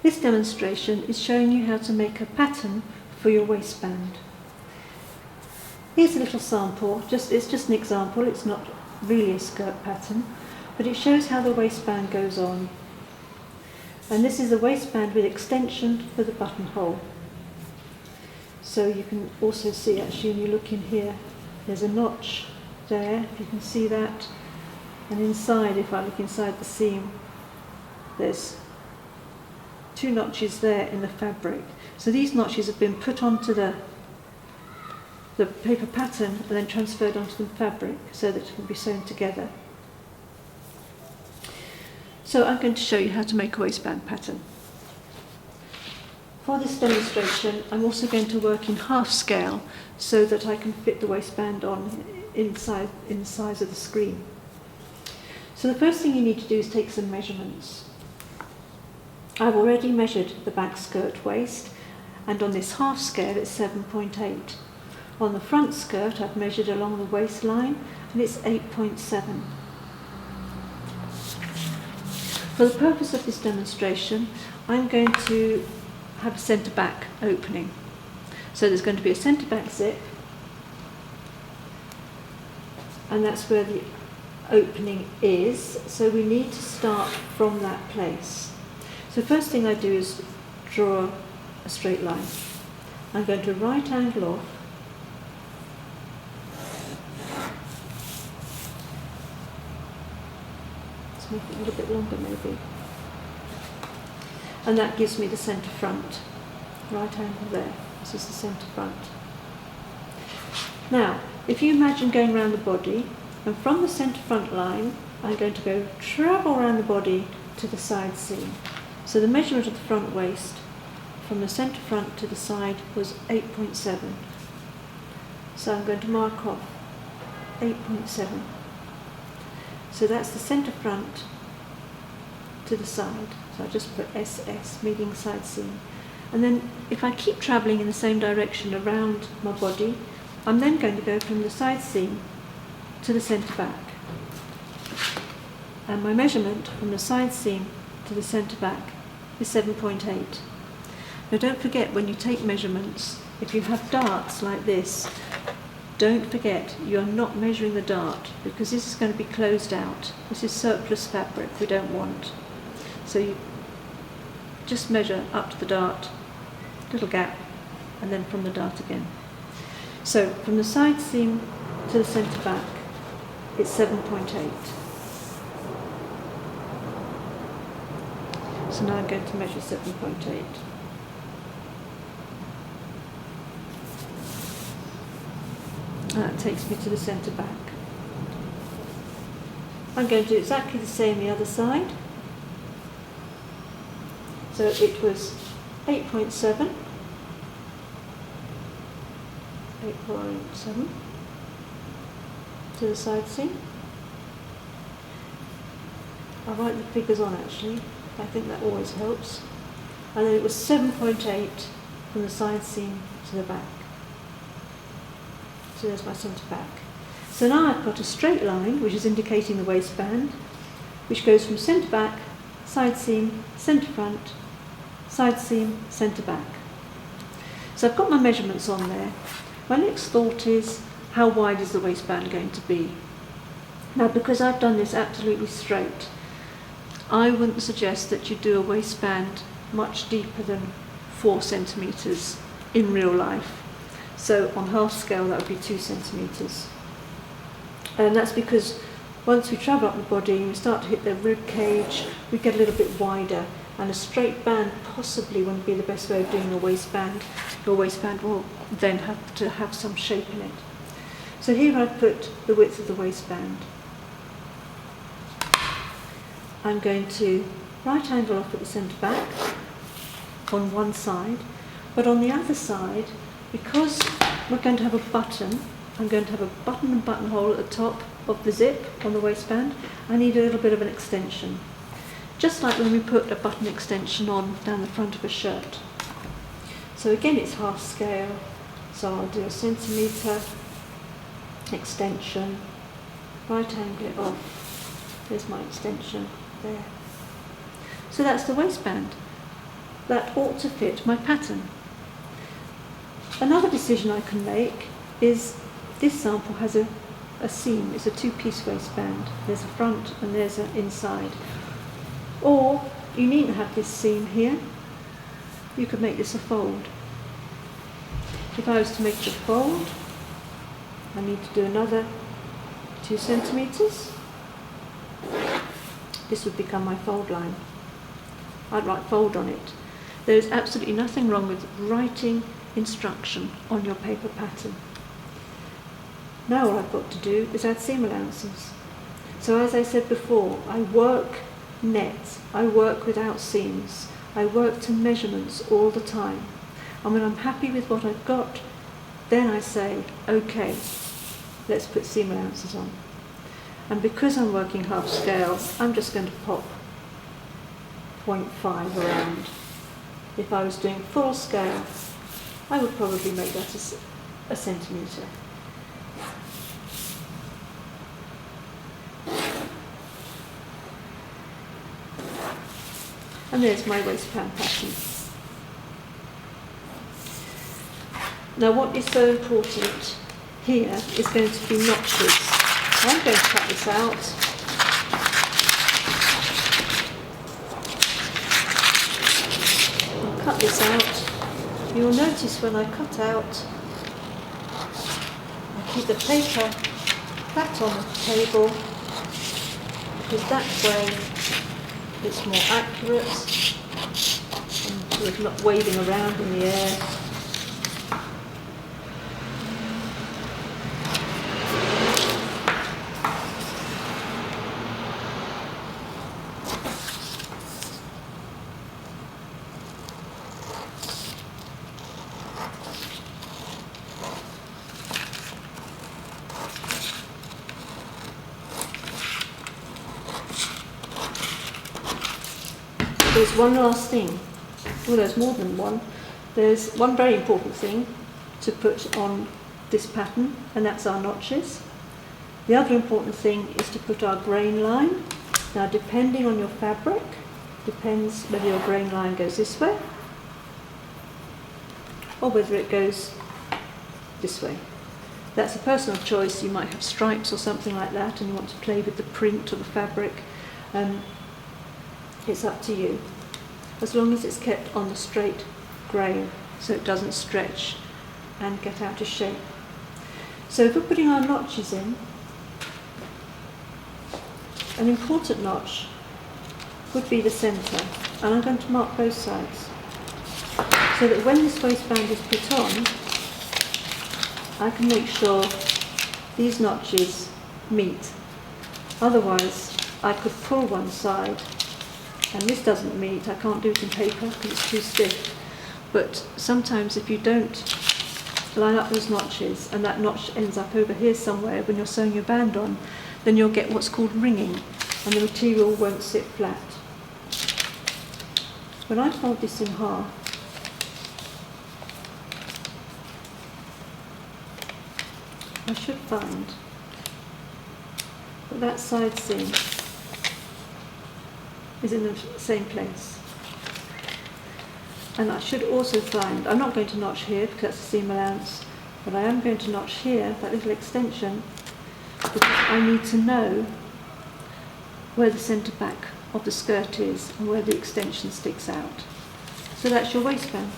This demonstration is showing you how to make a pattern for your waistband. Here's a little sample, it's just an example, it's not really a skirt pattern, but it shows how the waistband goes on. And this is a waistband with extension for the buttonhole. So you can also see, actually, when you look in here, there's a notch there, if you can see that. And inside, if I look inside the seam, there's 2 notches there in the fabric. So these notches have been put onto the paper pattern and then transferred onto the fabric so that it can be sewn together. So I'm going to show you how to make a waistband pattern. For this demonstration, I'm also going to work in half scale so that I can fit the waistband on inside in the size of the screen. So the first thing you need to do is take some measurements. I've already measured the back skirt waist, and on this half scale it's 7.8. On the front skirt I've measured along the waistline and it's 8.7. For the purpose of this demonstration, I'm going to have a centre back opening. So there's going to be a centre back zip, and that's where the opening is, so we need to start from that place. So first thing I do is draw a straight line. I'm going to right angle off make it a little bit longer maybe. And that gives me the centre front. Right angle there. This is the centre front. Now, if you imagine going around the body, and from the centre front line, I'm going to go travel around the body to the side seam. So the measurement of the front waist from the centre front to the side was 8.7. So I'm going to mark off 8.7. So that's the centre front to the side. So I just put SS, meaning side seam. And then if I keep travelling in the same direction around my body, I'm then going to go from the side seam to the centre back. And my measurement from the side seam to the centre back is 7.8. Now don't forget, when you take measurements, if you have darts like this, don't forget you're not measuring the dart, because this is going to be closed out. This is surplus fabric we don't want. So you just measure up to the dart, little gap, and then from the dart again. So from the side seam to the centre back, it's 7.8. So now I'm going to measure 7.8. And that takes me to the centre back. I'm going to do exactly the same the other side. So it was 8.7. 8.7 to the side seam. I'll write the figures on actually. I think that always helps. And then it was 7.8 from the side seam to the back. So there's my centre back. So now I've got a straight line, which is indicating the waistband, which goes from centre back, side seam, centre front, side seam, centre back. So I've got my measurements on there. My next thought is, how wide is the waistband going to be? Now, because I've done this absolutely straight, I wouldn't suggest that you do a waistband much deeper than 4 centimetres in real life. So on half scale that would be 2 centimetres. And that's because once we travel up the body and we start to hit the rib cage, we get a little bit wider, and a straight band possibly wouldn't be the best way of doing a waistband. Your waistband will then have to have some shape in it. So here I've put the width of the waistband. I'm going to right angle off at the centre back on one side, but on the other side, because we're going to have a button, I'm going to have a button and buttonhole at the top of the zip on the waistband. I need a little bit of an extension, just like when we put a button extension on down the front of a shirt. So again, it's half scale, so I'll do a centimetre extension, right angle it off. There's my extension there. So that's the waistband. that ought to fit my pattern. Another decision I can make is this sample has a seam. It's a two-piece waistband. There's a front and there's an inside. Or you needn't have this seam here. You could make this a fold. If I was to make it a fold, I need to do another 2 centimetres. This would become my fold line. I'd write fold on it. There is absolutely nothing wrong with writing instruction on your paper pattern. Now all I've got to do is add seam allowances. So as I said before, I work net, I work without seams, I work to measurements all the time. And when I'm happy with what I've got, then I say, okay, let's put seam allowances on. And because I'm working half scale, I'm just going to pop 0.5 around. If I was doing full scale, I would probably make that a centimetre. And there's my waistband pattern. Now what is so important here is going to be notches. I'm going to cut this out. I'll cut this out. You'll notice when I cut out, I keep the paper flat on the table because that way it's more accurate and sort of not waving around in the air. There's one last thing, well there's more than one. There's one very important thing to put on this pattern, and that's our notches. The other important thing is to put our grain line. Now depending on your fabric, depends whether your grain line goes this way or whether it goes this way. That's a personal choice. You might have stripes or something like that and you want to play with the print or the fabric. It's up to you, as long as it's kept on the straight grain so it doesn't stretch and get out of shape. So if we're putting our notches in, an important notch would be the centre, and I'm going to mark both sides so that when this waistband is put on, I can make sure these notches meet. Otherwise I could pull one side and this doesn't meet. I can't do it in paper because it's too stiff. But sometimes if you don't line up those notches and that notch ends up over here somewhere when you're sewing your band on, then you'll get what's called ringing and the material won't sit flat. When I fold this in half, I should find that side seam is in the same place. And I should also find, I'm not going to notch here because that's a seam allowance, but I am going to notch here, that little extension, because I need to know where the centre back of the skirt is and where the extension sticks out. So that's your waistband.